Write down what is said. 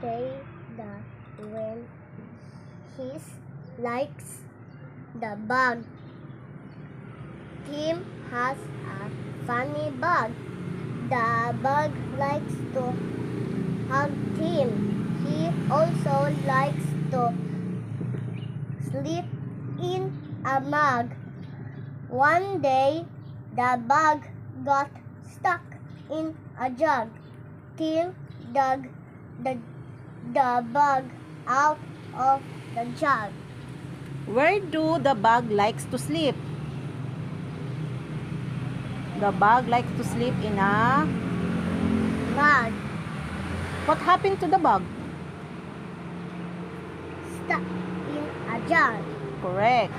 day that when he likes the bug. Tim has a funny bug. The bug likes to hug Tim. He also likes to sleep in a mug. One day, the bug got stuck in a jug. Tim dug the bug out of the jug. Where do the bug likes to sleep? The bug likes to sleep in a Mug. What happened to the bug? Stuck in a jug. Correct.